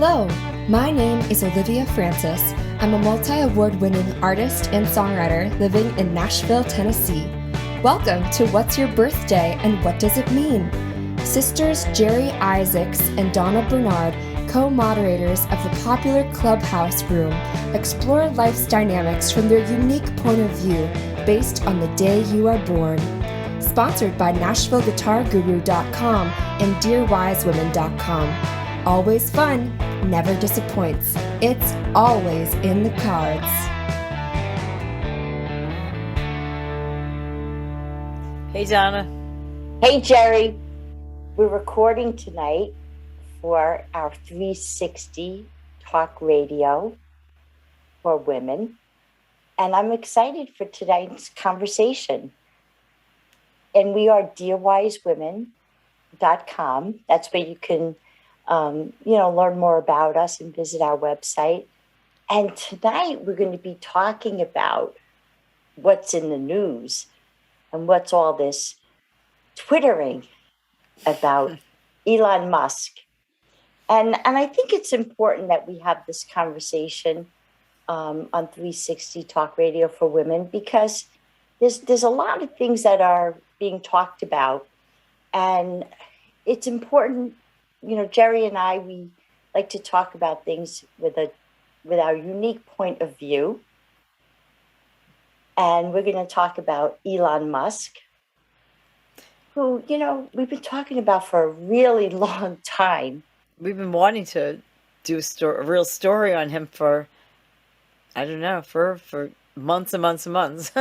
Hello, my name is Olivia Francis. I'm a multi-award-winning artist and songwriter living in Nashville, Tennessee. Welcome to What's Your Birthday and What Does It Mean? Sisters Jeri Isaacs and Donna Bernard, co-moderators of the popular Clubhouse Room, explore life's dynamics from their unique point of view based on the day you are born. Sponsored by NashvilleGuitarGuru.com and DearWiseWomen.com. Always fun, never disappoints. It's always in the cards. Hey, Donna. Hey, Jeri. We're recording tonight for our 360 talk radio for women. And I'm excited for tonight's conversation. And we are DearWiseWomen.com. That's where you can learn more about us and visit our website. And tonight we're going to be talking about what's in the news and what's all this twittering about Elon Musk. And I think it's important that we have this conversation on 360 Talk Radio for Women, because there's a lot of things that are being talked about. And it's important. You know, Jeri and I, we like to talk about things with our unique point of view. And we're going to talk about Elon Musk, who, we've been talking about for a really long time. We've been wanting to do a real story on him for months and months and months.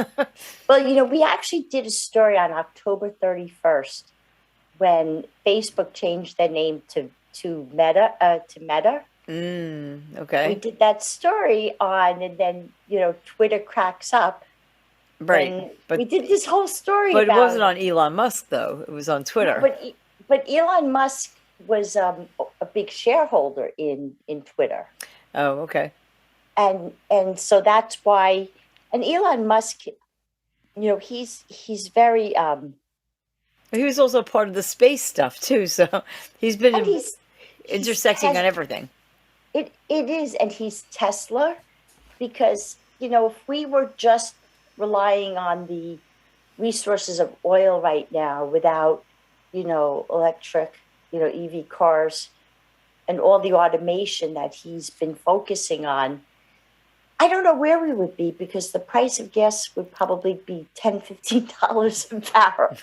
Well, we actually did a story on October 31st. When Facebook changed their name to Meta. Okay. We did that story on, and then, Twitter cracks up. Right. But we did this whole story But about it wasn't on Elon Musk, though. It was on Twitter. But Elon Musk was a big shareholder in Twitter. Oh, okay. And so that's why, and Elon Musk, he's very... He was also part of the space stuff, too, so he's been intersecting on everything. It is, and he's Tesla, because, if we were just relying on the resources of oil right now without, electric, EV cars and all the automation that he's been focusing on, I don't know where we would be, because the price of gas would probably be $10, $15 a barrel.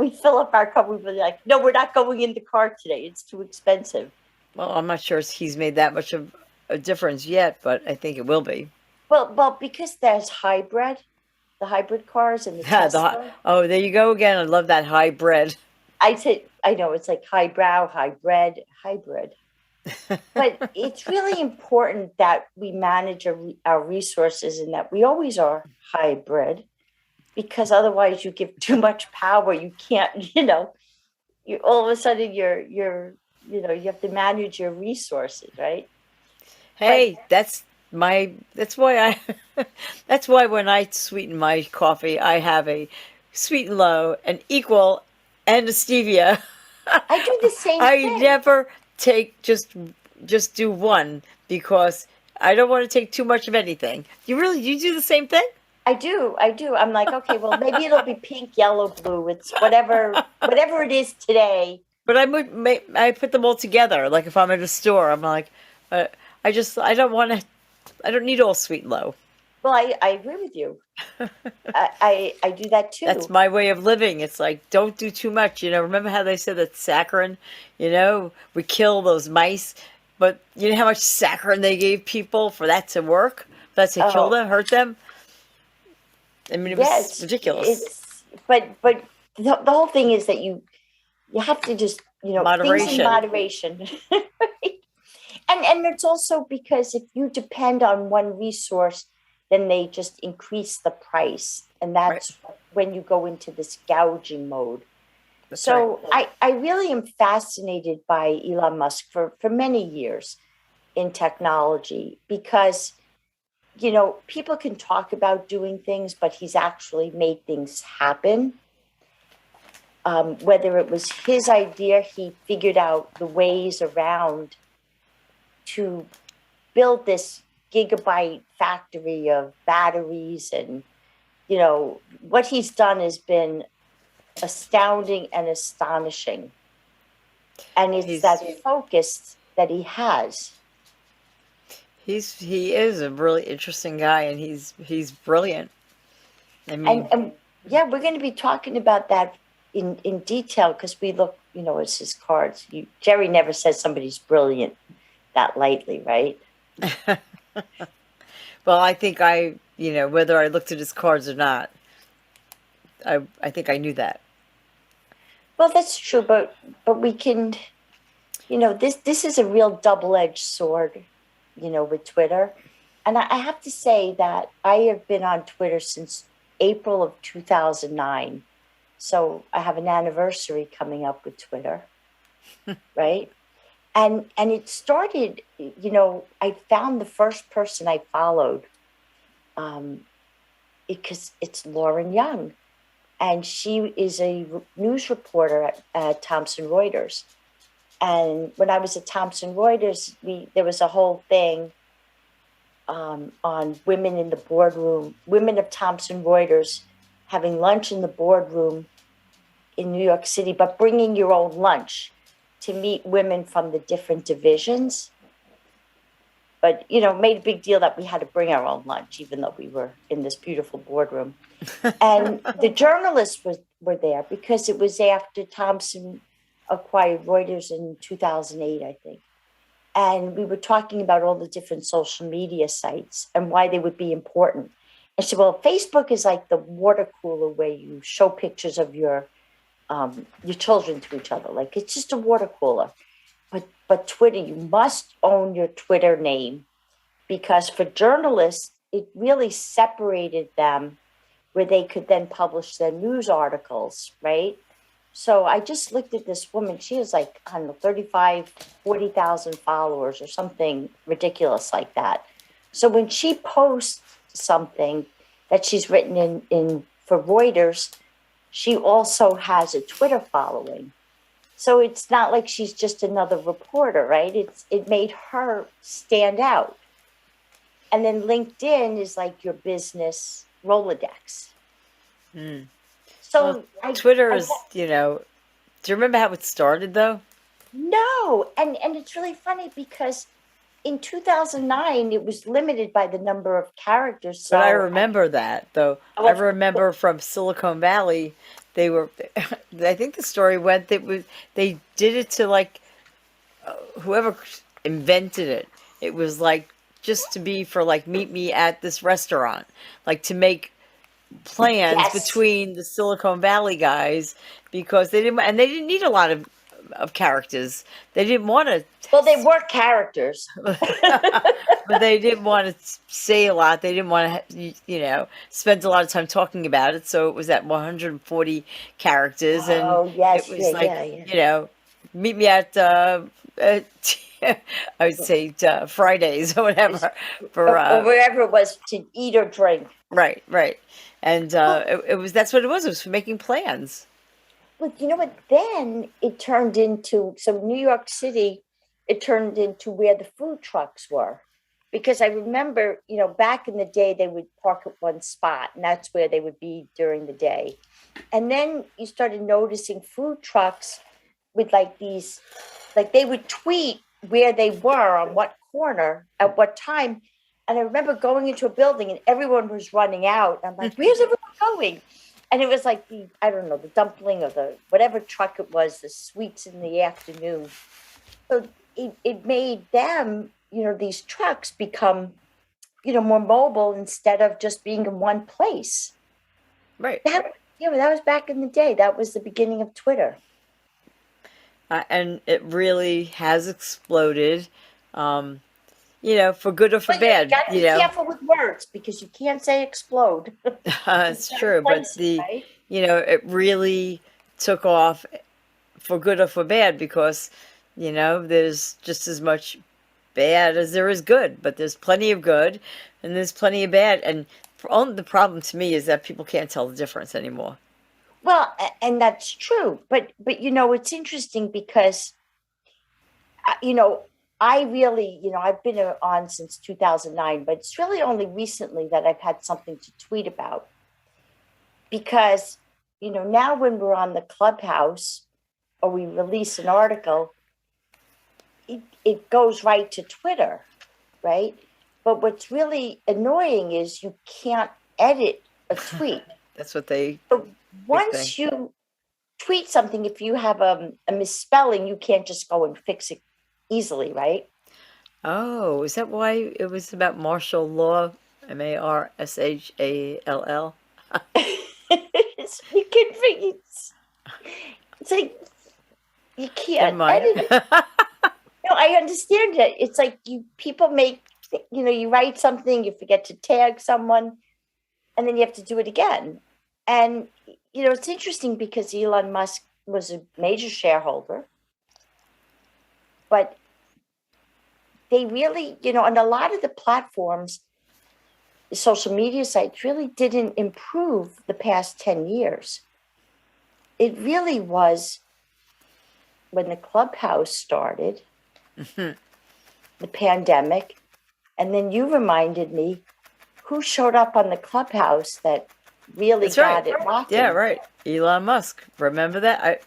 We'd fill up our car. We'd be like, no, we're not going in the car today. It's too expensive. Well, I'm not sure he's made that much of a difference yet, but I think it will be. Well, because there's the hybrid cars and the Tesla. There you go again. I love that hybrid. I know, it's like highbrow, hybrid. But it's really important that we manage our resources, and that we always are hybrid, because otherwise you give too much power. You can't, you all of a sudden you have to manage your resources, right? Hey, that's why when I sweeten my coffee, I have a sweet and low, an equal, and a stevia. I do the same I thing. never take just do one, because I don't want to take too much of anything. You do the same thing? I do. I'm like, okay, well, maybe it'll be pink, yellow, blue. It's whatever it is today. But I put them all together. Like if I'm at a store, I'm like, I don't need all sweet and low. Well, I agree with you. I do that too. That's my way of living. It's like, don't do too much. Remember how they said that saccharin, we kill those mice, but you know how much saccharin they gave people for that to work? That's to kill them, hurt them? I mean, it was ridiculous. But the whole thing is that you have to just, moderation. Things in moderation. And it's also because if you depend on one resource, then they just increase the price. And that's when you go into this gouging mode. That's right. I really am fascinated by Elon Musk for many years in technology, because, people can talk about doing things, but he's actually made things happen. Whether it was his idea, he figured out the ways around to build this gigabyte factory of batteries, and what he's done has been astounding and astonishing. And it's that focus that he has. He is a really interesting guy, and he's brilliant. I mean, And yeah, we're going to be talking about that in detail, because we look, as his cards. Jerry never says somebody's brilliant that lightly, right? well, I think whether I looked at his cards or not, I think I knew that. Well, that's true, but we can, this is a real double-edged sword, with Twitter. And I have to say that I have been on Twitter since April of 2009. So I have an anniversary coming up with Twitter, right? And it started, I found the first person I followed, because it's Lauren Young. And she is a news reporter at Thomson Reuters. And when I was at Thomson Reuters, there was a whole thing on women in the boardroom, women of Thomson Reuters having lunch in the boardroom in New York City, but bringing your own lunch to meet women from the different divisions. But, made a big deal that we had to bring our own lunch, even though we were in this beautiful boardroom. And the journalists were there because it was after Thomson acquired Reuters in 2008, I think. And we were talking about all the different social media sites and why they would be important. I said, well, Facebook is like the water cooler where you show pictures of your children to each other. Like, it's just a water cooler. But Twitter, you must own your Twitter name, because for journalists, it really separated them where they could then publish their news articles, right? So I just looked at this woman. She has 35, 40,000 followers or something ridiculous like that. So when she posts something that she's written in for Reuters, she also has a Twitter following. So it's not like she's just another reporter, right? It made her stand out. And then LinkedIn is like your business Rolodex. Mm. So Twitter is, do you remember how it started though? No. And it's really funny because in 2009, it was limited by the number of characters. So but I remember that though. I remember from Silicon Valley, they were, I think the story went that they did it to whoever invented it. It was just to be for meet me at this restaurant, to make plans between the Silicon Valley guys, because they didn't need a lot of characters. They didn't want to. Well, they were characters, but they didn't want to say a lot. They didn't want to, spend a lot of time talking about it. So it was at 140 characters, and yes, it was meet me at I would say Fridays or whatever, or wherever it was to eat or drink. Right. And it was, that's what it was. It was for making plans. But you know what? Then it turned into, so New York City, it turned into where the food trucks were. Because I remember, back in the day, they would park at one spot, and that's where they would be during the day. And then you started noticing food trucks with these, they would tweet where they were on what corner at what time. And I remember going into a building and everyone was running out. I'm like, where's everyone going? And it was the dumpling or the whatever truck it was, the sweets in the afternoon. So it made them, these trucks become, more mobile instead of just being in one place. Right. That was back in the day. That was the beginning of Twitter. And it really has exploded, for good or for bad. You got to be careful with words, because you can't say explode. It's true, but right? It really took off for good or for bad, because, there's just as much bad as there is good, but there's plenty of good and there's plenty of bad. And the problem to me is that people can't tell the difference anymore. Well, and that's true. But it's interesting because, I really, I've been on since 2009, but it's really only recently that I've had something to tweet about because, now when we're on the Clubhouse or we release an article, it goes right to Twitter, right? But what's really annoying is you can't edit a tweet. That's what they. So once you tweet something, if you have a misspelling, you can't just go and fix it easily, right? Oh, is that why it was about martial law? Marshall. You can it's like you Never can't mind. edit it. No, I understand that. It's like people make, you write something, you forget to tag someone, and then you have to do it again. And, it's interesting because Elon Musk was a major shareholder, but they really, on a lot of the platforms, the social media sites really didn't improve the past 10 years. It really was when the Clubhouse started, the pandemic, and then you reminded me who showed up on the Clubhouse that really That's got right. it rocking. Yeah, right. Elon Musk. Remember that?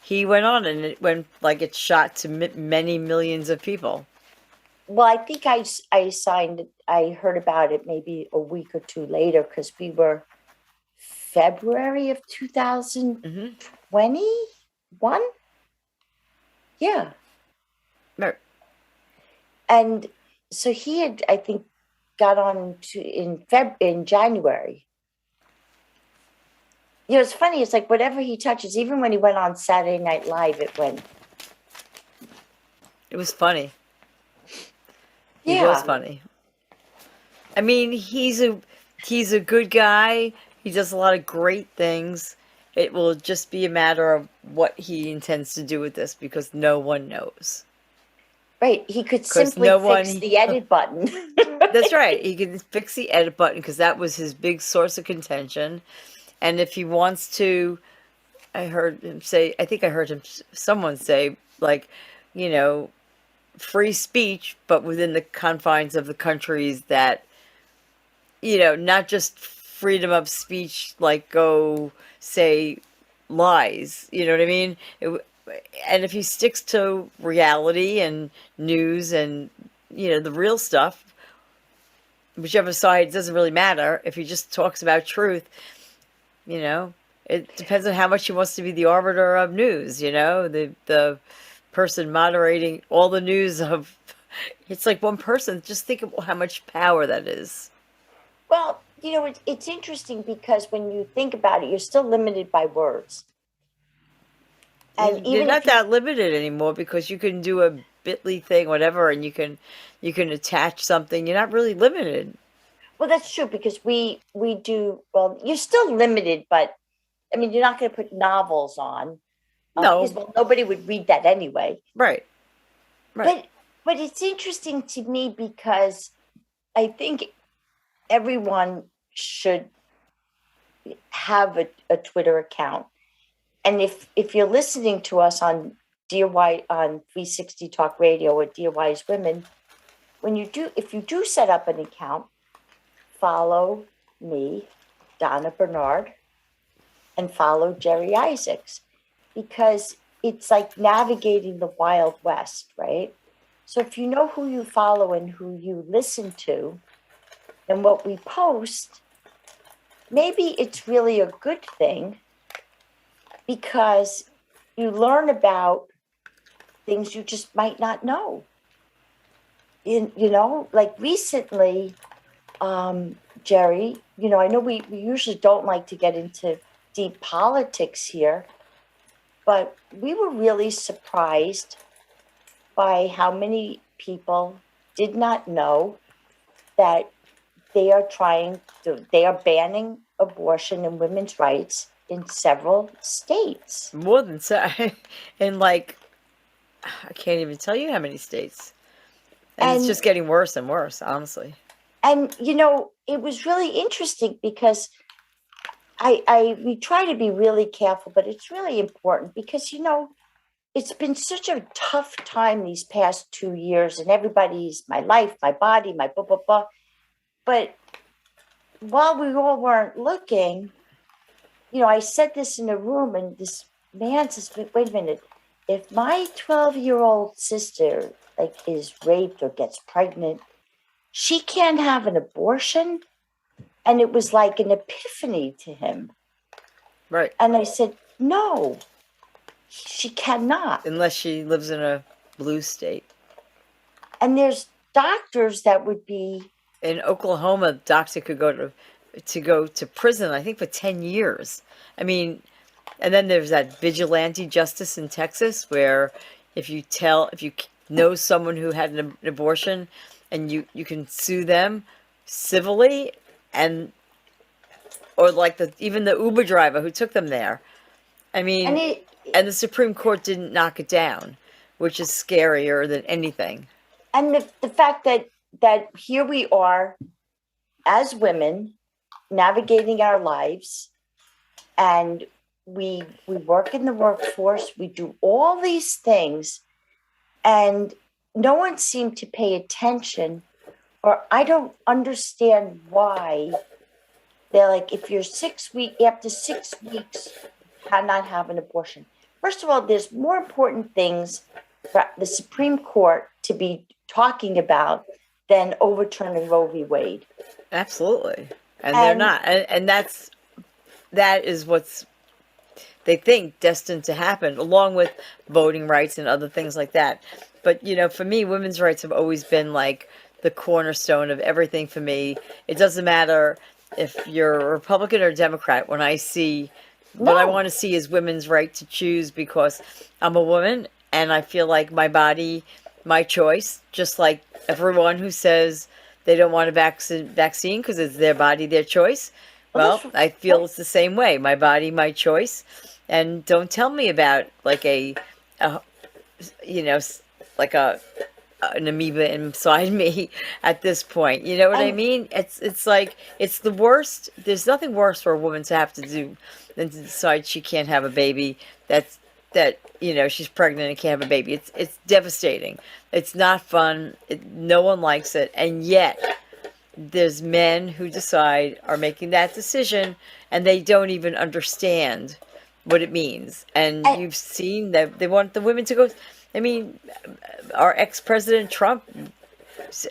He went on and it went like it shot to many millions of people. Well, I think I heard about it maybe a week or two later because we were February of 2021. Yeah. Right. And so he had, I think, got on in January. It's funny. It's like whatever he touches, even when he went on Saturday Night Live, it went. It was funny. Yeah. He was funny. I mean, he's a good guy. He does a lot of great things. It will just be a matter of what he intends to do with this because no one knows. Right. He could simply fix the edit button. That's right. He can fix the edit button because that was his big source of contention. And if he wants to, I think I heard someone say, like, free speech, but within the confines of the countries that, not just freedom of speech, like go say lies, you know what I mean? And if he sticks to reality and news and, the real stuff, whichever side, doesn't really matter. If he just talks about truth, it depends on how much he wants to be the arbiter of news, the person moderating all the news of, it's like one person. Just think of how much power that is. Well, it's interesting because when you think about it, you're still limited by words. And you're not that limited anymore because you can do a bit.ly thing, whatever, and you can attach something. You're not really limited. Well, that's true because we do. Well, you're still limited, but I mean, you're not going to put novels on. No, because, nobody would read that anyway. Right. But it's interesting to me because I think everyone should have a Twitter account. And if you're listening to us on on 360 Talk Radio or Dear Wise Women, if you do set up an account, follow me, Donna Bernard, and follow Jeri Isaacs, because it's like navigating the Wild West, right? So if you know who you follow and who you listen to, and what we post, maybe it's really a good thing because you learn about things you just might not know. Like recently, Jeri, I know we usually don't like to get into deep politics here, but we were really surprised by how many people did not know that they are banning abortion and women's rights in several states. More than so. And like, I can't even tell you how many states. And it's just getting worse and worse, honestly. And, it was really interesting because we try to be really careful, but it's really important because, it's been such a tough time these past 2 years, and everybody's my life, my body, my blah, blah, blah. But while we all weren't looking, I said this in a room, and this man says, wait a minute, if my 12-year-old sister is raped or gets pregnant, she can't have an abortion? And it was like an epiphany to him. Right. And I said, no, she cannot. Unless she lives in a blue state. And there's doctors that would be... In Oklahoma, doctor could go to prison, I think, for 10 years. I mean, and then there's that vigilante justice in Texas where if you know someone who had an abortion, and you can sue them civilly, or like even the Uber driver who took them there. I mean, and the Supreme Court didn't knock it down, which is scarier than anything. And the fact that here we are as women navigating our lives, and we work in the workforce, we do all these things, and no one seemed to pay attention, or I don't understand why they're like, if you're after 6 weeks, you cannot have an abortion. First of all, there's more important things for the Supreme Court to be talking about than overturning Roe v. Wade. Absolutely. And they're not. And that is what's, they think, destined to happen, along with voting rights and other things like that. But, for me, women's rights have always been like the cornerstone of everything for me. It doesn't matter if you're a Republican or Democrat. What I want to see is women's right to choose, because I'm a woman and I feel like my body, my choice, just like everyone who says they don't want a vaccine because it's their body, their choice. Well, I feel it's the same way. My body, my choice. And don't tell me about like an amoeba inside me at this point. You know what I mean? It's like, it's the worst. There's nothing worse for a woman to have to do than to decide she can't have a baby. That she's pregnant and can't have a baby. It's devastating. It's not fun. No one likes it. And yet there's men who are making that decision, and they don't even understand what it means. And you've seen that they want the women to go. I mean, our ex-president Trump,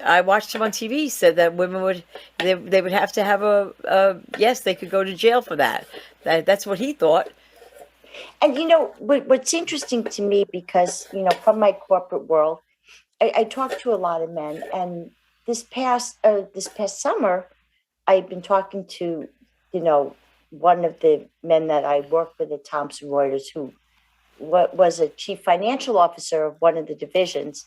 I watched him on TV, said that women would have to have yes, they could go to jail for that. That's what he thought. And what's interesting to me, because from my corporate world, I talk to a lot of men, and this past summer, I've been talking to one of the men that I work with at Thomson Reuters, who was a chief financial officer of one of the divisions,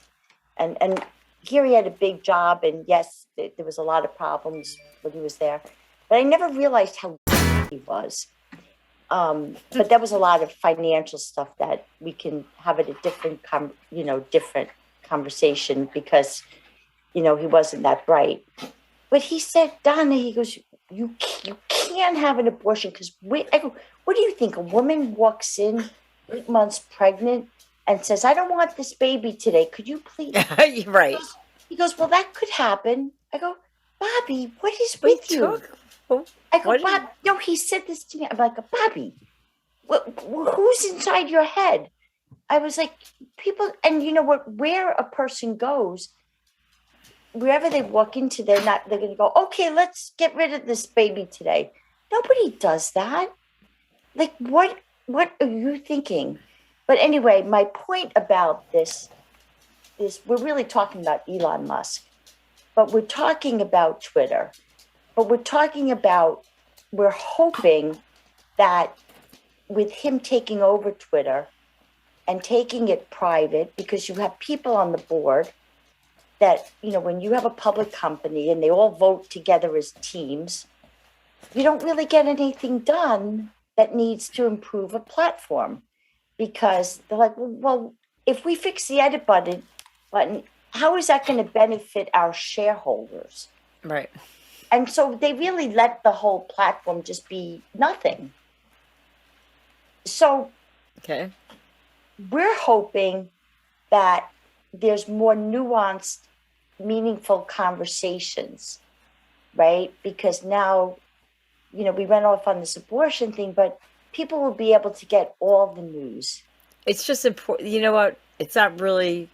and here he had a big job, and yes, there was a lot of problems when he was there, but I never realized how he was. But there was a lot of financial stuff that we can have at a different conversation, because he wasn't that bright. But he said, Donna, he goes, you can't have an abortion because I go, what do you think? A woman walks in 8 months pregnant and says, I don't want this baby today. Could you please? You're right. He goes, well, that could happen. I go, Bobby, what is with you? I go, Bob, no, he said this to me. I'm like, Bobby, who's inside your head? I was like, people, and you know what, where a person goes, wherever they walk into, they're going to go, okay, let's get rid of this baby today. Nobody does that. Like, what are you thinking? But anyway, my point about this is we're really talking about Elon Musk, but we're talking about Twitter, but we're hoping that with him taking over Twitter and taking it private, because you have people on the board that, when you have a public company and they all vote together as teams, you don't really get anything done that needs to improve a platform, because they're like, well, if we fix the edit button, how is that going to benefit our shareholders? Right. And so they really let the whole platform just be nothing. So, okay. we're hoping that there's more nuanced, meaningful conversations, right? Because now, we went off on this abortion thing, but people will be able to get all the news. It's just important. You know what? It's not really.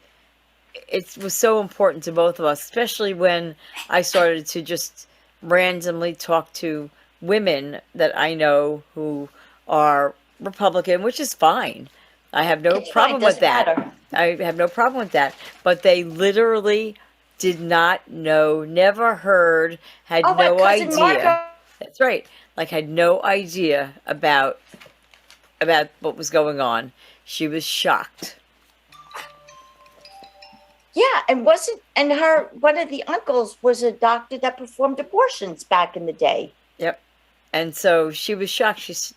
It was so important to both of us, especially when I started to just randomly talk to women that I know who are Republican, which is fine. I have no It's problem fine, with that. doesn't matter. I have no problem with that. But they literally did not know, never heard, had Oh, my no cousin idea. Marco. That's right. Like had no idea about what was going on. She was shocked. Yeah, and one of the uncles was a doctor that performed abortions back in the day. Yep. And so she was shocked.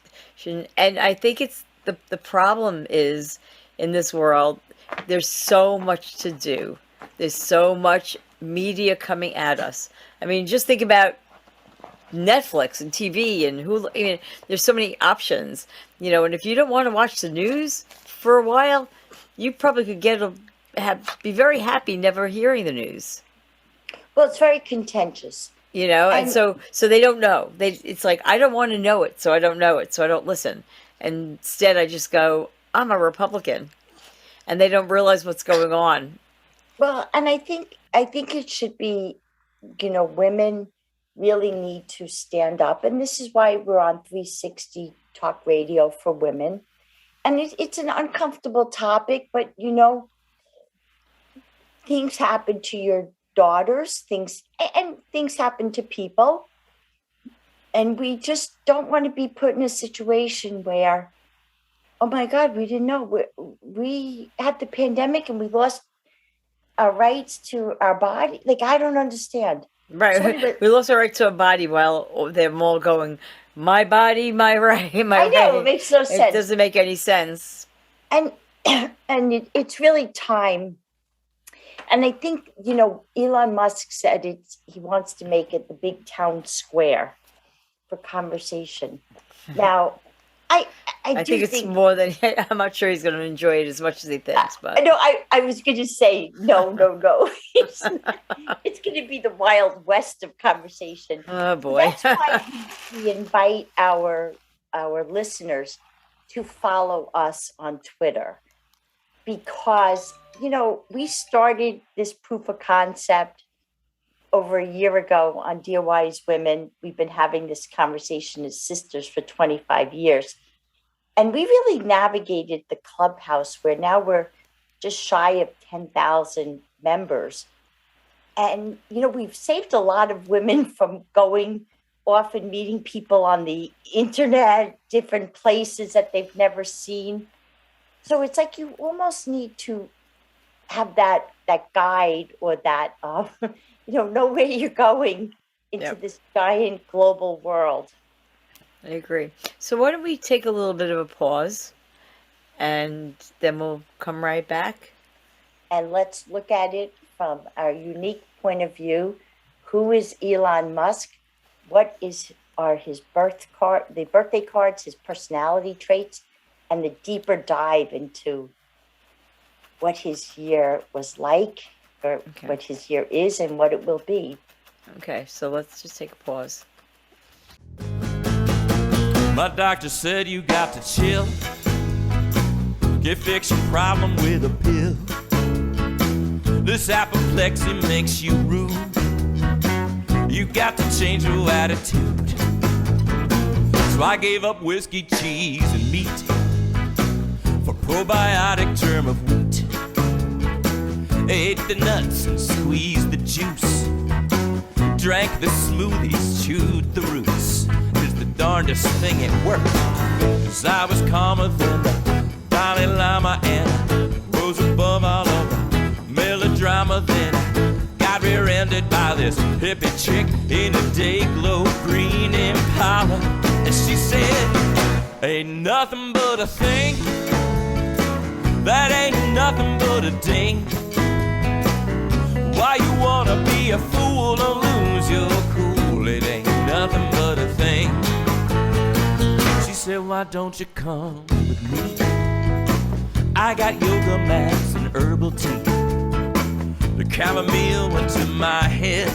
And I think it's the problem is in this world, there's so much to do. There's so much media coming at us. I mean, just think about Netflix and TV and Hulu. I mean, there's so many options, and if you don't want to watch the news for a while, you probably could be very happy never hearing the news. Well, it's very contentious. And so they don't know. It's like, I don't want to know it, so I don't know it, so I don't listen. And instead, I just go, I'm a Republican, and they don't realize what's going on. Well, and I think it should be, women really need to stand up, and this is why we're on 360 Talk Radio for Women, and it's an uncomfortable topic, but things happen to your daughters, things happen to people, and we just don't want to be put in a situation where, oh my God, we didn't know, we had the pandemic and we lost our rights to our body. Like, I don't understand. Right. So anyway, we lost our right to a body while they're all going, my body, my right, my I know, right. it makes no sense. It doesn't make any sense. And it's really time. And I think, Elon Musk said he wants to make it the big town square for conversation. Now, I think it's more than, I'm not sure he's going to enjoy it as much as he thinks. But I was going to say, no. It's going to be the Wild West of conversation. Oh, boy. That's why we invite our listeners to follow us on Twitter. Because, we started this proof of concept over a year ago on Dear Wise Women. We've been having this conversation as sisters for 25 years. And we really navigated the Clubhouse, where now we're just shy of 10,000 members. And, we've saved a lot of women from going off and meeting people on the internet, different places that they've never seen. So it's like you almost need to have that guide or that, know where you're going into this giant global world. I agree. So why don't we take a little bit of a pause, and then we'll come right back. And let's look at it from our unique point of view. Who is Elon Musk? What are his birthday cards, his personality traits, and the deeper dive into what his year was like, or what his year is, and what it will be. Okay, so let's just take a pause. My doctor said you got to chill. Can't fix your problem with a pill. This apoplexy makes you rude. You got to change your attitude. So I gave up whiskey, cheese, and meat for probiotic germ of wheat. Ate the nuts and squeezed the juice. Drank the smoothies, chewed the roots. It's the darndest thing at work. 'Cause I was calmer than the Dalai Lama, and I rose above all of the melodrama. Then I got rear-ended by this hippie chick in a day-glow green Impala. And she said, ain't nothing but a thing. That ain't nothing but a ding. Why you wanna be a fool or lose your cool? It ain't nothing but a thing. She said, why don't you come with me? I got yoga mats and herbal tea. The chamomile went to my head.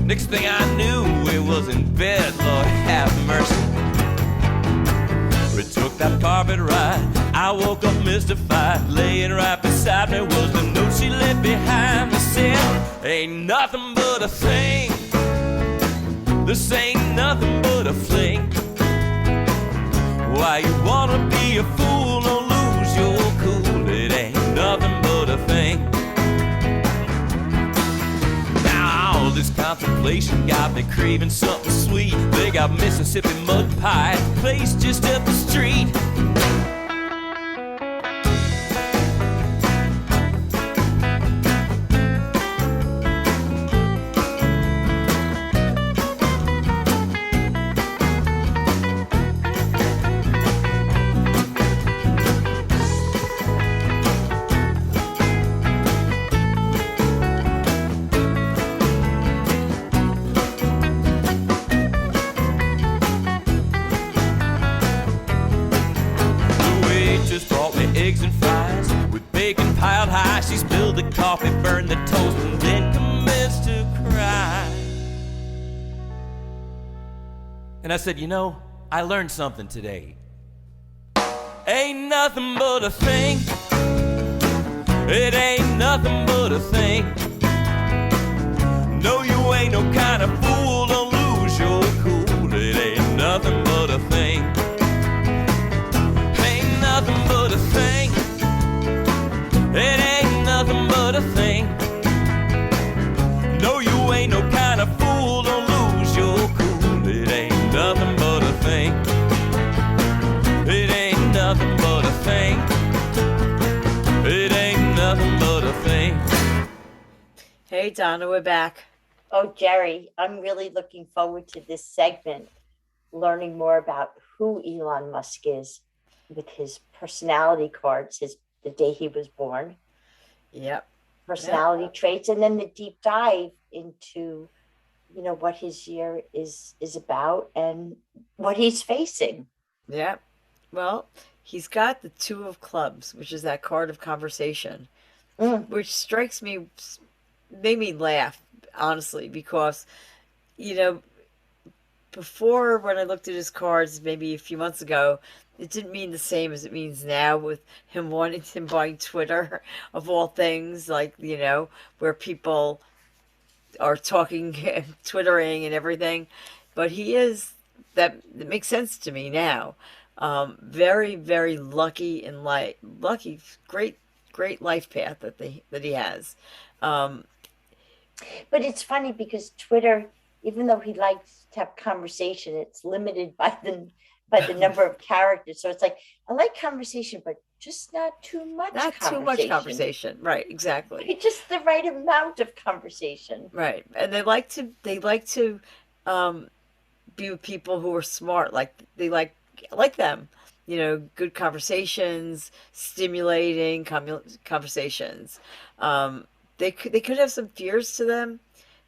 Next thing I knew, it was in bed. Lord have mercy. We took that carpet ride. I woke up mystified. Laying right beside me was the note she left behind me. Said, ain't nothing but a thing. This ain't nothing but a fling. Why you wanna be a fool? Don't lose your cool. It ain't nothing but a thing. Now all this contemplation got me craving something sweet. They got Mississippi mud pie, place just up the street. Eggs and fries with bacon piled high. She spilled the coffee, burned the toast, and then commenced to cry. And I said, you know, I learned something today. Ain't nothing but a thing. It ain't nothing but a thing. No, you ain't no kind of fool. Don't lose your cool. It ain't nothing but a thing. Ain't nothing but a thing. It ain't nothing but a thing. No, you ain't no kind of fool. Don't lose your cool. It ain't nothing but a thing. It ain't nothing but a thing. It ain't nothing but a thing. Hey, Donna, we're back. Oh, Jeri, I'm really looking forward to this segment, learning more about who Elon Musk is with his personality cards, the day he was born, Yep. personality traits, and then the deep dive into, what his year is about and what he's facing. Yep. Well, he's got the Two of Clubs, which is that card of conversation, which strikes me, made me laugh, honestly, because, before when I looked at his cards maybe a few months ago, it didn't mean the same as it means now with him buying Twitter of all things, like, where people are talking and twittering and everything. But that makes sense to me now. Very, very lucky in life, great, great life path that he has. But it's funny because Twitter, even though he likes to have conversation, it's limited by the number of characters. So it's like, I like conversation, but just not too much Too much conversation. Right, exactly. Just the right amount of conversation. Right. And they like to be with people who are smart, like they like them. Good conversations, stimulating conversations. They could have some fears to them,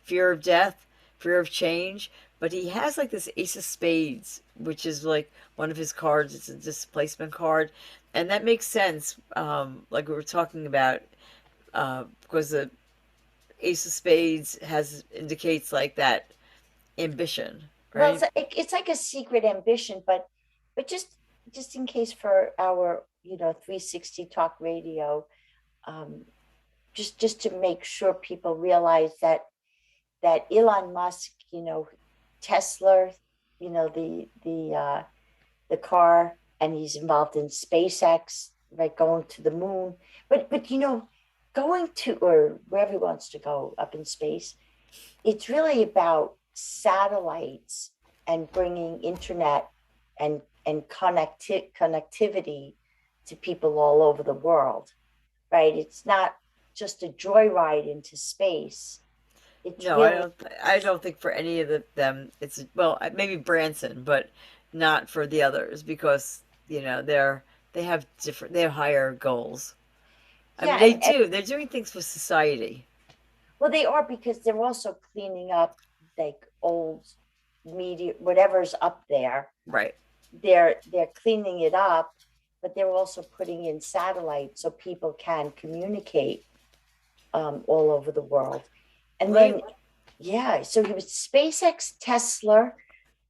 fear of death, fear of change, but he has like this Ace of Spades, which is like one of his cards. It's a displacement card, and that makes sense. Like we were talking about, because the Ace of Spades indicates like that ambition, right? Well, it's like a secret ambition, but just in case for our 360 Talk Radio, just to make sure people realize that Elon Musk, Tesla, the car, and he's involved in SpaceX, right, going to the moon, but going to, or wherever he wants to go up in space, it's really about satellites and bringing internet and connectivity to people all over the world, right? It's not just a joyride into space. No, really... I don't think for any of them it's, well, maybe Branson, but not for the others, because they have higher goals. Yeah, I mean, they're doing things for society. Well, they are, because they're also cleaning up like old media, whatever's up there. Right. They're cleaning it up, but they're also putting in satellites so people can communicate all over the world. And then, Really? yeah, so he was SpaceX, Tesla,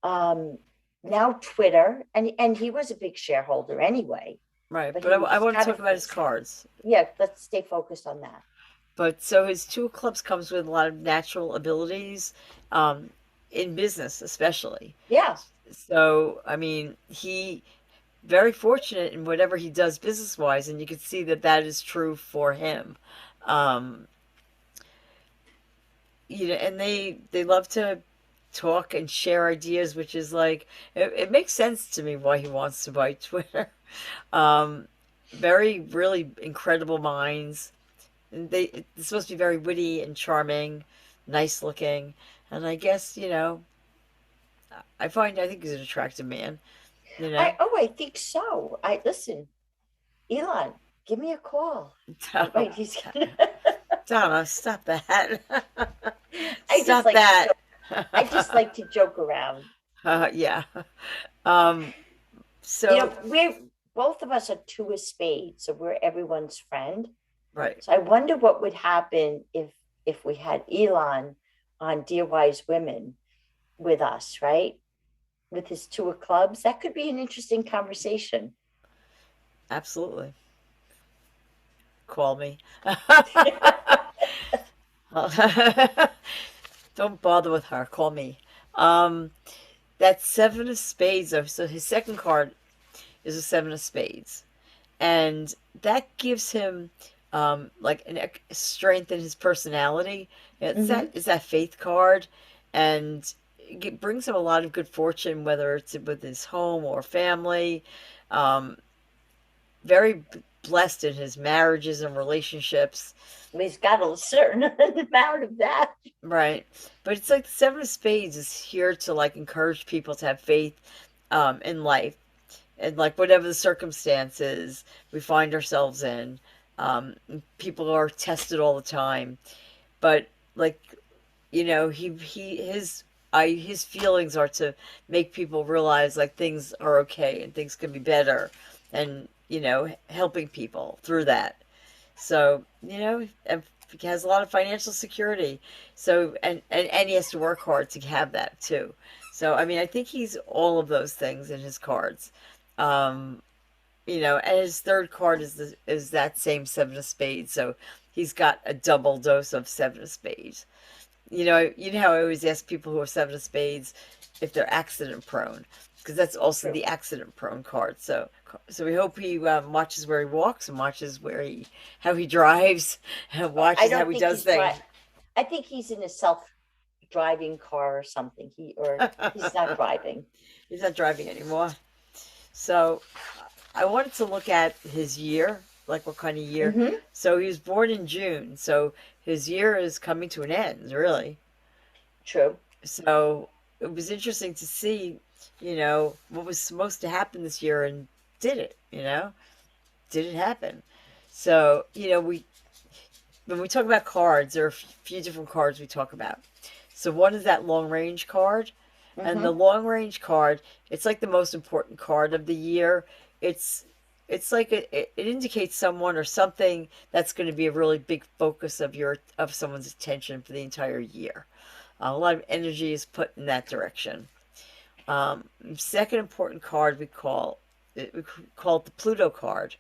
now Twitter, and he was a big shareholder anyway. Right. But But he I was want to kind talk of, about his cards. yeah, let's stay focused on that. But so his two clubs comes with a lot of natural abilities, um, in business especially. Yeah. So I mean, he very fortunate in whatever he does business wise, and you can see that that is true for him. Um, and they love to talk and share ideas, which is like it makes sense to me why he wants to buy Twitter. Um, very really incredible minds. And it's supposed to be very witty and charming, nice looking, and I guess I think he's an attractive man. You know, I think so. I listen, Elon, give me a call. Oh, oh, wait, he's gonna Donna, stop that, I just stop like to that. joke. I just like to joke around. Yeah. Um, You know, so we're both of us are two of spades, so we're everyone's friend. right. So I wonder what would happen if we had Elon on Dear Wise Women with us, right? With his tour clubs. That could be an interesting conversation. Absolutely. Call me. Don't bother with her. Call me. Um, that seven of spades, though. So his second card is a seven of spades, and that gives him like strength in his personality. Hmm. It's that faith card, and it brings him a lot of good fortune, whether it's with his home or family. Um, very blessed in his marriages and relationships. He's got a certain amount of that. Right. But it's like the Seven of Spades is here to like encourage people to have faith in life and like whatever the circumstances we find ourselves in. People are tested all the time. But like, his feelings are to make people realize like things are okay and things can be better and, helping people through that. So, and he has a lot of financial security. So, and he has to work hard to have that too. So, I mean, I think he's all of those things in his cards. Um, and his third card is that same seven of spades. So he's got a double dose of seven of spades. You know how I always ask people who are seven of spades if they're accident prone, because that's also True. the accident prone card. So we hope he watches where he walks and watches how he drives, and I watches how don't he think does he's things. right. I think he's in a self-driving car or something. He's not driving. He's not driving anymore. So I wanted to look at his year, like what kind of year. Hmm. So he was born in June. So his year is coming to an end, really. True. So it was interesting to see, what was supposed to happen this year and did it, did it happen? So, when we talk about cards, there are a few different cards we talk about. So one is that long range card, and the Hmm. long range card, it's like the most important card of the year. It's it's like it indicates someone or something that's going to be a really big focus of someone's attention for the entire year. A lot of energy is put in that direction. Second important card we call it the Pluto card,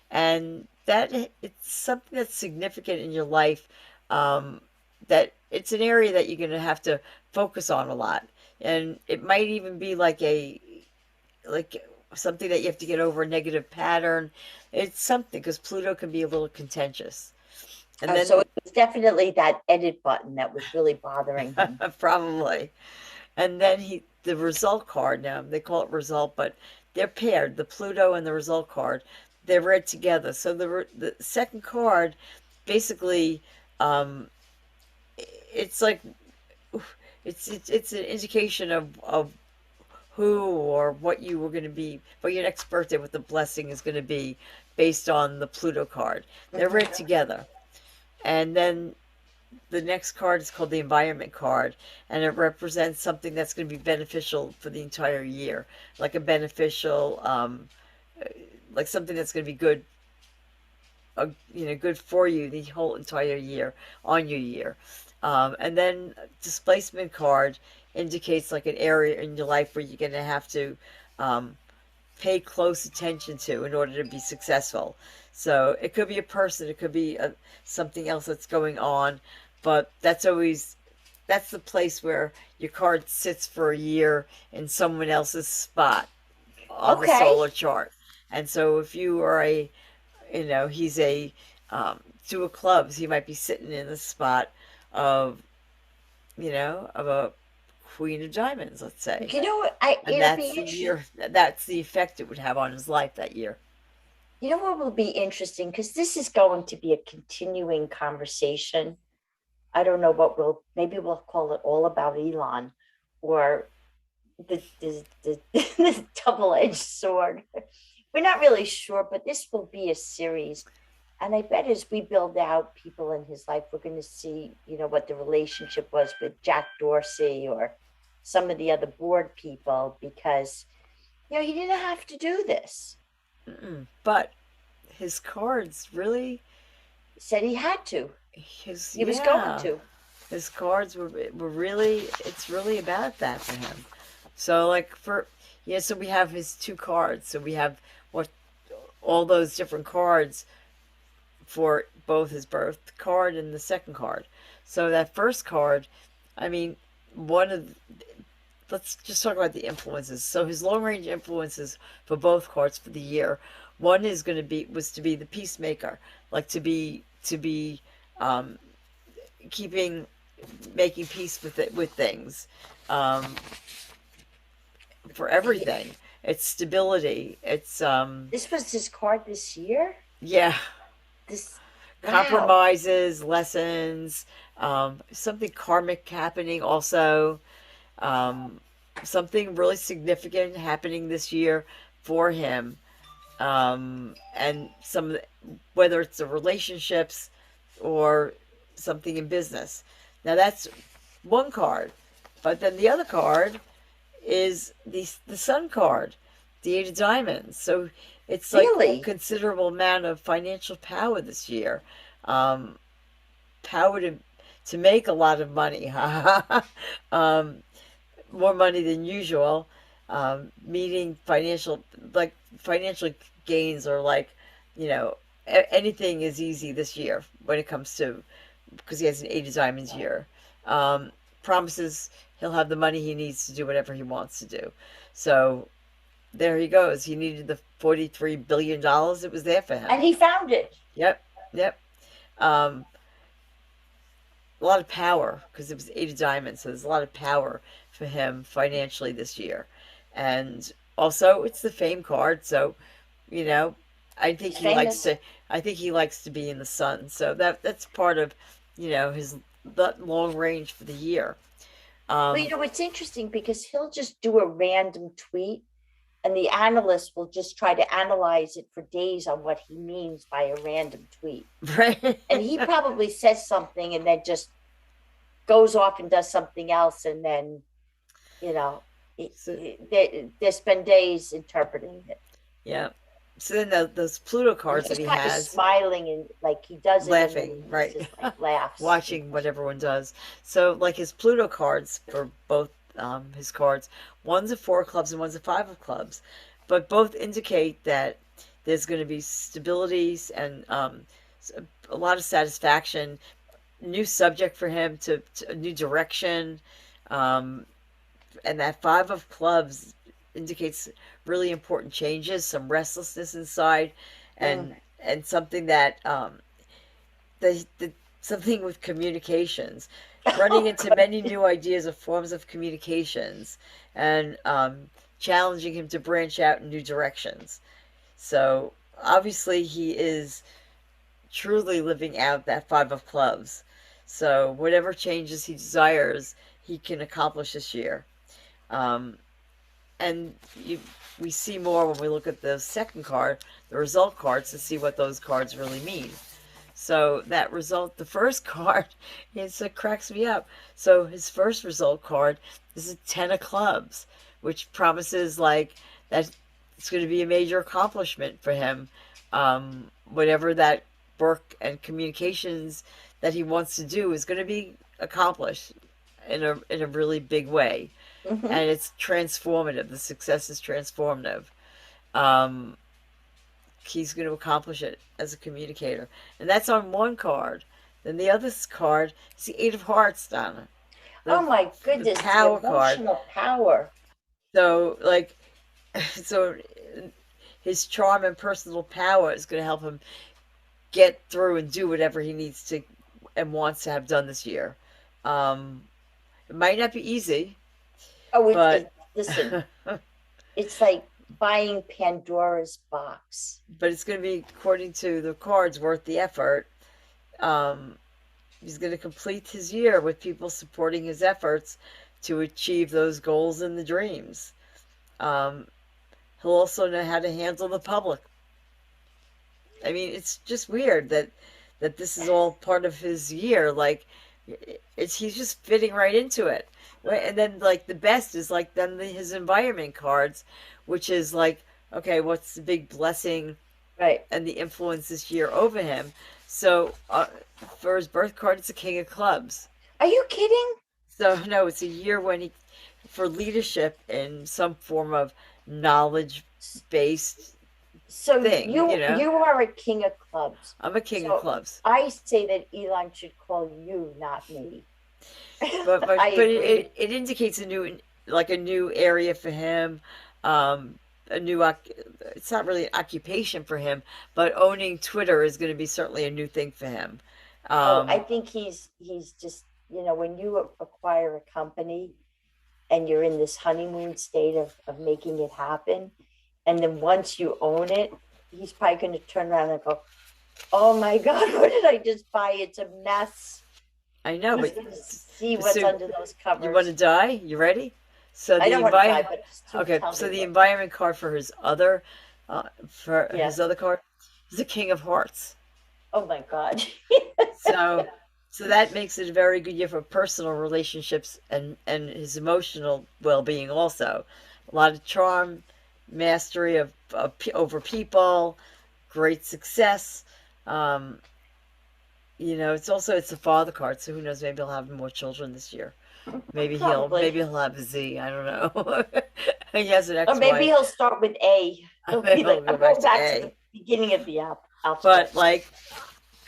and that it's something that's significant in your life. That it's an area that you're going to have to focus on a lot, and it might even be like something that you have to get over a negative pattern. It's something because Pluto can be a little contentious, and So then it was definitely that edit button that was really bothering him. probably. And then the result card, now they call it result, but they're paired, the Pluto and the result card. They're read together. So the second card basically, um, it's like it's an indication of who or what you were going to be, what your next birthday, what the blessing is going to be based on the Pluto card. They're read Hmm. together. And then the next card is called the environment card, and it represents something that's going to be beneficial for the entire year, like a beneficial like something that's going to be good, good for you the whole entire year on your year. And then displacement card indicates like an area in your life where you're going to have to um, pay close attention to in order to be successful. So it could be a person, it could be something else that's going on, but that's the place where your card sits for a year in someone else's spot on the Okay. solar chart. And so if you are he's a two of clubs, he might be sitting in the spot of, of a queen of diamonds, let's say. You know what? And It'll be that's the interesting. year, that's the effect it would have on his life that year. You know what will be interesting, because this is going to be a continuing conversation. I don't know what maybe we'll call it all about Elon, or the double-edged sword. We're not really sure, but this will be a series. And I bet as we build out people in his life, we're going to see, what the relationship was with Jack Dorsey or some of the other board people, because, he didn't have to do this. But his cards really, Said he had to. He was yeah, going to. his cards were really, it's really about that for him. So like so we have his two cards. So we have all those different cards for both his birth card and the second card. So that first card, I mean, let's just talk about the influences. So his long range influences for both cards for the year. One is was to be the peacemaker, like to be making peace with things, for everything. It's stability. It's This was his card this year? yeah, Wow. compromises, lessons, something karmic happening also, something really significant happening this year for him, and whether it's the relationships or something in business. Now that's one card, but then the other card is the Sun card, the Eight of Diamonds. So it's like Really? a considerable amount of financial power this year, power to make a lot of money, more money than usual, meaning financial gains, or like, anything is easy this year when it comes to, because he has an Eight of Diamonds year. Promises he'll have the money he needs to do whatever he wants to do. So there he goes. He needed the $43 billion. It was there for him. And he found it. Yep. A lot of power, because it was Eight of Diamonds, so there's a lot of power for him financially this year. And also, it's the fame card, so I think He's he likes famous. to be in the sun. So that's part of his long range for the year. Well, it's interesting because he'll just do a random tweet, and the analyst will just try to analyze it for days on what he means by a random tweet. Right. And he probably says something and then just goes off and does something else, and then, they spend days interpreting it. Yeah. So then those Pluto cards He's that he kind of has, smiling and like he does it, and then laughing, he right? just like laughs. Watching what everyone does. So like his Pluto cards for both his cards, one's a Four of Clubs and one's a Five of Clubs, but both indicate that there's going to be stabilities and a lot of satisfaction, new subject for him, to a new direction, and that Five of Clubs indicates really important changes, some restlessness inside, and something that something with communications, running into many new ideas of forms of communications, and challenging him to branch out in new directions. So obviously he is truly living out that Five of Clubs. So whatever changes he desires, he can accomplish this year. And we see more when we look at the second card, the result cards, to see what those cards really mean. So that result, the first card, it cracks me up. So his first result card is a Ten of Clubs, which promises like that it's going to be a major accomplishment for him. Whatever that work and communications that he wants to do is going to be accomplished in a really big way, Hmm. and it's transformative. The success is transformative. Um, he's going to accomplish it as a communicator, and that's on one card. Then the other card is the Eight of Hearts, Donna, Oh the my the goodness, the Power card. emotional power. So like, so his charm and personal power is going to help him get through and do whatever he needs to and wants to have done this year. Um, it might not be easy, Oh, but listen, it's like buying Pandora's box. but it's going to be, according to the cards, worth the effort. Um, he's going to complete his year with people supporting his efforts to achieve those goals and the dreams. Um, he'll also know how to handle the public. I mean, it's just weird that this is all part of his year. Like, he's just fitting right into it. And then like the best is like then his environment cards, which is like, okay, what's the big blessing Right. and the influence this year over him? So for his birth card, it's a King of Clubs. Are you kidding? So no, it's a year when he for leadership in some form of knowledge based So thing. you are a king of clubs. I'm a King of So Clubs. I say that Elon should call you, not me. But I agree. it indicates a new area for him, a new it's not really an occupation for him, but owning Twitter is going to be certainly a new thing for him. Oh, I Um, think he's just, when you acquire a company and you're in this honeymoon state of making it happen, and then once you own it, he's probably going to turn around and go, "Oh my God, what did I just buy? It's a mess." I know, He's but going to see what's so under those you want to covers. die? You ready? So I the don't want to die, environment. but just Okay, tell so me the what. environment card for Yeah. his other card is the King of Hearts. Oh my God. So so that makes it a very good year for personal relationships and his emotional well-being also. A lot of charm, mastery over people, great success. Um, it's the father card, so who knows? Maybe he'll have more children this year. Probably. Maybe he'll have a Z. I don't know. He has an Or maybe ex-wife. he'll start with A. He'll Maybe be he'll like, go I'm back going to back to the A. beginning of the alphabet. But like,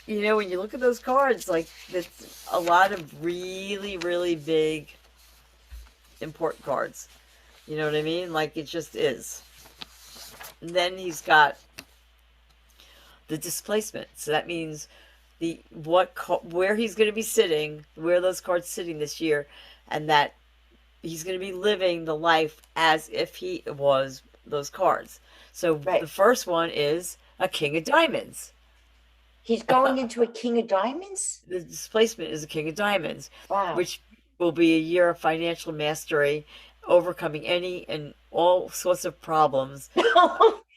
when you look at those cards, like it's a lot of really, really big, important cards. You know what I mean? Like it just is. And then he's got the displacement. So that means where he's going to be sitting, where those cards sitting this year, and that he's going to be living the life as if he was those cards. So the Right. first one is a King of Diamonds. He's going into a king of diamonds? The displacement is a King of Diamonds, Wow. which will be a year of financial mastery, overcoming any and all sorts of problems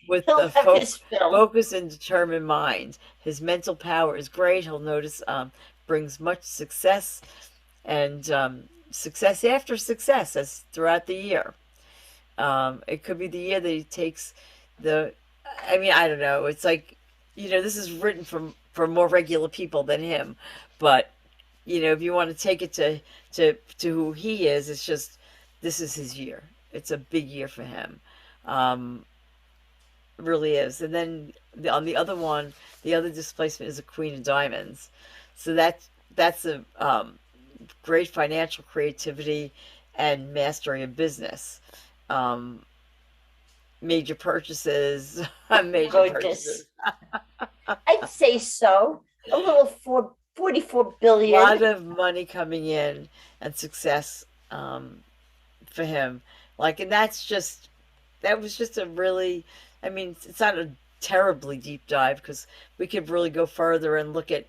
with He'll a have his fill. focused and determined mind. His mental power is great. He'll notice brings much success and success after success as throughout the year. It could be the year that he takes the. I mean, I don't know. It's like, this is written for more regular people than him, but if you want to take it to who he is, it's just this is his year. It's a big year for him. Um, it really is. And then on the other one, the other displacement is a Queen of Diamonds. So that's a great financial creativity and mastery of business. Um, Major purchases, major Goodness. purchases. I'd say so. A little 44 A billion. lot of money coming in and success for him. Like, and that was just a really, I mean, it's not a terribly deep dive because we could really go further and look at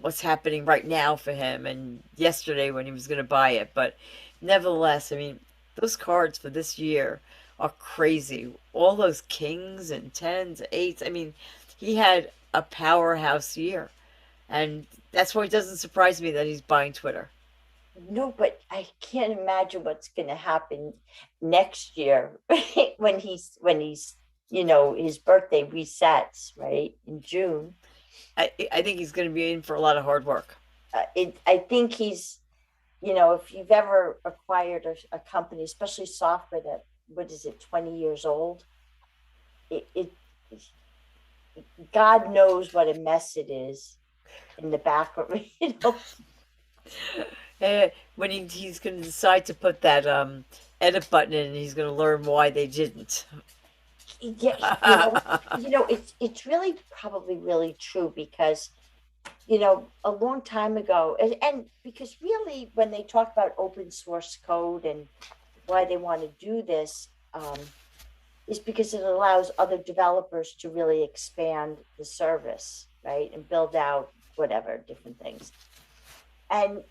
what's happening right now for him and yesterday when he was going to buy it. But nevertheless, I mean, those cards for this year are crazy. All those kings and tens, eights. I mean, he had a powerhouse year. And that's why it doesn't surprise me that he's buying Twitter. No, but I can't imagine what's going to happen next year when he's his birthday resets, right, in June. I think he's going to be in for a lot of hard work. I think he's, if you've ever acquired a company, especially software that, what is it, 20 years old, it God knows what a mess it is in the background. When he's going to decide to put that edit button in, he's going to learn why they didn't. Yeah, it's really probably really true because a long time ago, and because really when they talk about open source code and why they want to do this, is because it allows other developers to really expand the service, right, and build out whatever different things. And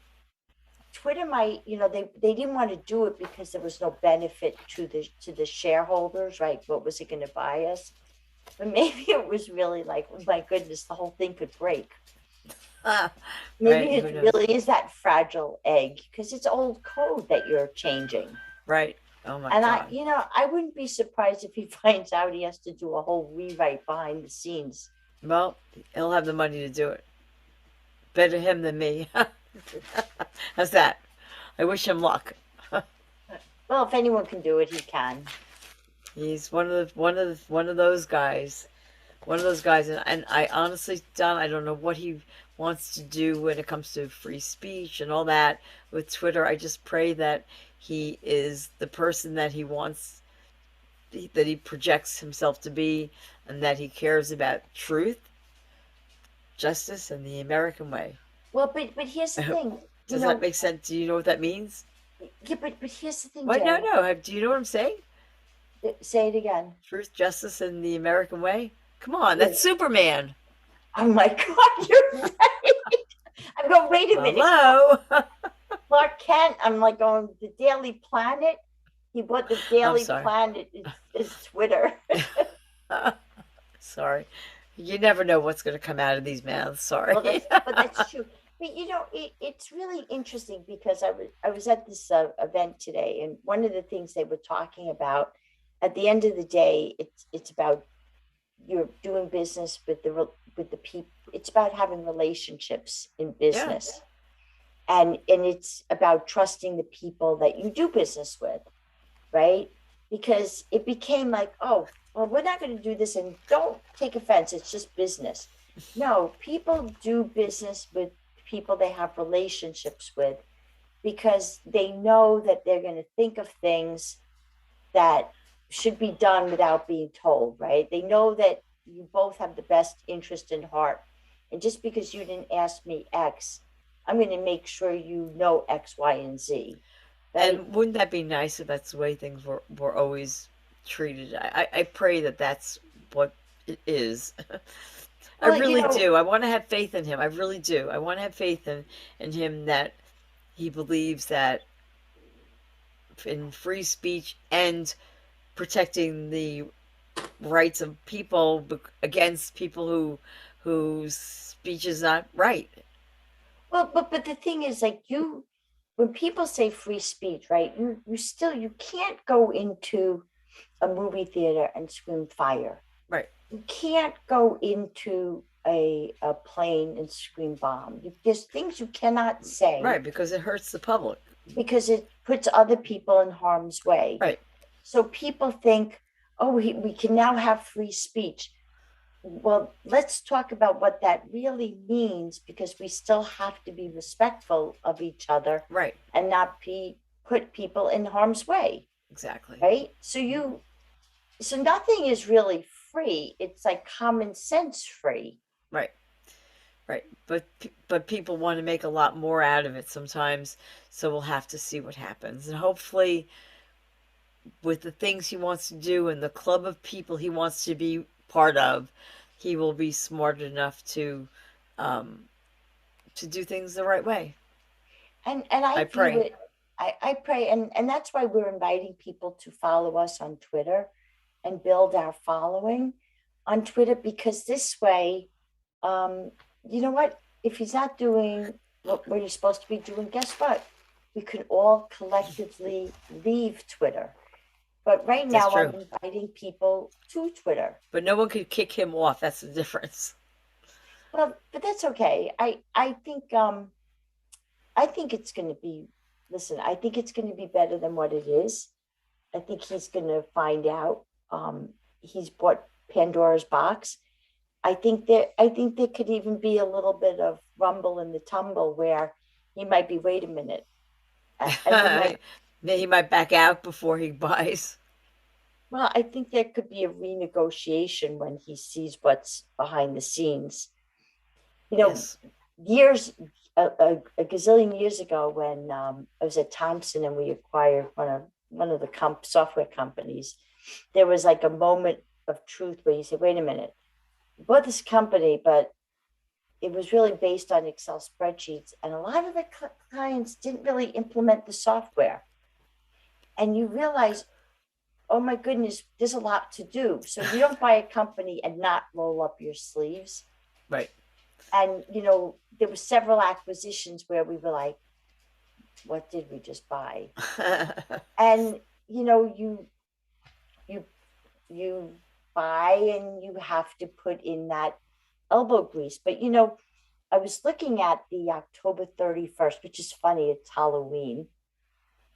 Twitter might, they didn't want to do it because there was no benefit to the shareholders, right? What was it going to buy us? But maybe it was really like, oh my goodness, the whole thing could break. Maybe Right, it really is that fragile egg because it's old code that you're changing. Right. Oh my And God. I wouldn't be surprised if he finds out he has to do a whole rewrite behind the scenes. Well, he'll have the money to do it. Better him than me. How's that? I wish him luck. Well, if anyone can do it, he can. He's one of those guys. One of those guys, and I honestly, Don, I don't know what he wants to do when it comes to free speech and all that with Twitter. I just pray that he is the person that he wants, that he projects himself to be, and that he cares about truth, justice, and the American way. Well, but here's the thing. Does that make sense? Do you know what that means? Yeah, but here's the thing, What? Jerry. No. Do you know what I'm saying? Say it again. Truth, justice, and the American way. Come on, that's Superman. Oh my God, you're right. I'm going, wait a minute. Hello. Clark Kent, I'm like going, the Daily Planet? He bought the Daily Planet. It's Twitter. Sorry. You never know what's going to come out of these mouths. Sorry. Well, that's true. But it's really interesting because I was at this event today, and one of the things they were talking about, at the end of the day, it's about you're doing business with the people. It's about having relationships in business, and it's about trusting the people that you do business with, right? Because it became like, oh, well, we're not going to do this, and don't take offense. It's just business. No, people do business with people they have relationships with because they know that they're going to think of things that should be done without being told, right? They know that you both have the best interest in heart. And just because you didn't ask me X, I'm going to make sure you know X, Y, and Z. Right? And wouldn't that be nice if that's the way things were always treated? I pray that that's what it is. I really do. I want to have faith in him. I really do. I want to have faith in him that he believes that in free speech and protecting the rights of people against people whose speech is not right. Well, but the thing is, like, when people say free speech, right? You can't go into a movie theater and scream fire. Right. You can't go into a plane and scream bomb. There's things you cannot say. Right, because it hurts the public. Because it puts other people in harm's way. Right. So people think, oh, we can now have free speech. Well, let's talk about what that really means, because we still have to be respectful of each other. Right. And not put people in harm's way. Exactly. Right? So nothing is really free. It's like common sense free. Right. Right. But people want to make a lot more out of it sometimes, so we'll have to see what happens. And hopefully with the things he wants to do and the club of people he wants to be part of, he will be smart enough to do things the right way. And I pray. I pray, and that's why we're inviting people to follow us on Twitter and build our following on Twitter, because this way, you know what? If he's not doing what you're supposed to be doing, guess what? we can all collectively leave Twitter. But right That's now, true. I'm inviting people to Twitter. But no one could kick him off. That's the difference. Well, but that's okay. I think it's going to be. Listen, I think it's going to be better than what it is. I think he's going to find out. He's bought Pandora's box. I think there could even be a little bit of rumble in the tumble where he might be. Wait a minute. And He might back out before he buys. well, I think there could be a renegotiation when he sees what's behind the scenes. You know, Yes. a gazillion years ago, when I was at Thompson and we acquired one of the software companies, there was like a moment of truth where you say, "Wait a minute, we bought this company, but it was really based on Excel spreadsheets, and a lot of the clients didn't really implement the software." And you realize, oh my goodness, there's a lot to do. So you don't buy a company and not roll up your sleeves. Right. And, there were several acquisitions where we were like, what did we just buy? And, you buy and you have to put in that elbow grease. But, I was looking at the October 31st, which is funny, it's Halloween,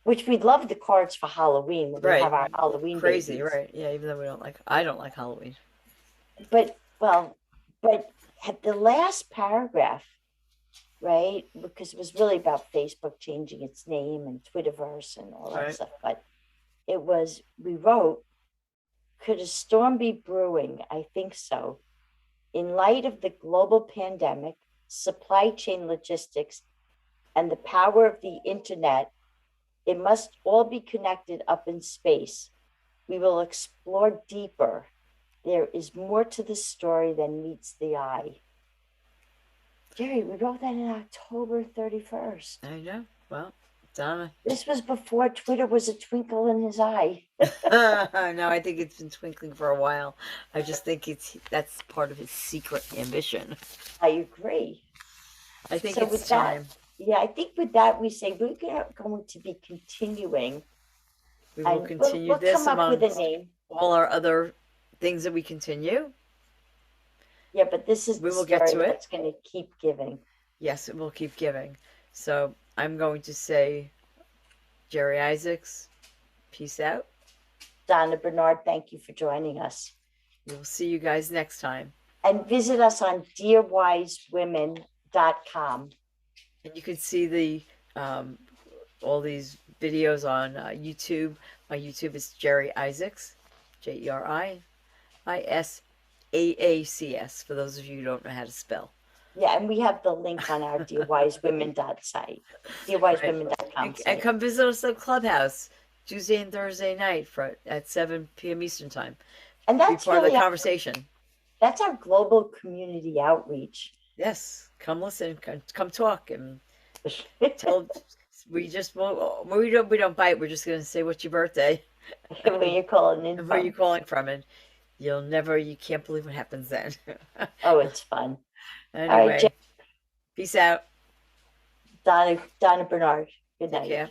which we love the cards for Halloween when we Right. have our Halloween Crazy, babies. right? Yeah, even though I don't like Halloween. But at the last paragraph, right? Because it was really about Facebook changing its name and Twitterverse and all that Right. stuff. But we wrote, could a storm be brewing? I think so. In light of the global pandemic, supply chain logistics, and the power of the internet, it must all be connected up in space. We will explore deeper. There is more to the story than meets the eye. Jerry, we wrote that in October 31st. I know. Well, Donna. This was before Twitter was a twinkle in his eye. No, I think it's been twinkling for a while. I just think that's part of his secret ambition. I agree. I think So it's with that, time. Yeah, I think with that we say we're going to be continuing. We will And continue we'll this come up with a amongst name. all our other things that we continue. Yeah, but this is We the will get story to it. that's going to keep giving. Yes, it will keep giving. So I'm going to say, Jerry Isaacs, peace out. Donna Bernard, thank you for joining us. We will see you guys next time. And visit us on dearwisewomen.com. And you can see the all these videos on YouTube. My YouTube is Jerry Isaacs, JeriIsaacs, for those of you who don't know how to spell. Yeah, and we have the link on our dearwisewomen.site, dearwisewomen.com. And come visit us at Clubhouse Tuesday and Thursday night at 7 p.m. Eastern Time. And Be that's part of the really conversation. that's our global community outreach. Yes, come listen, come talk, and tell. We don't bite. We're just gonna say what's your birthday, Where you're calling in and where from. you calling from, and you can't believe what happens then. Oh, it's fun. Anyway, right, Jen. peace out. Donna Bernard. Good Take night. care.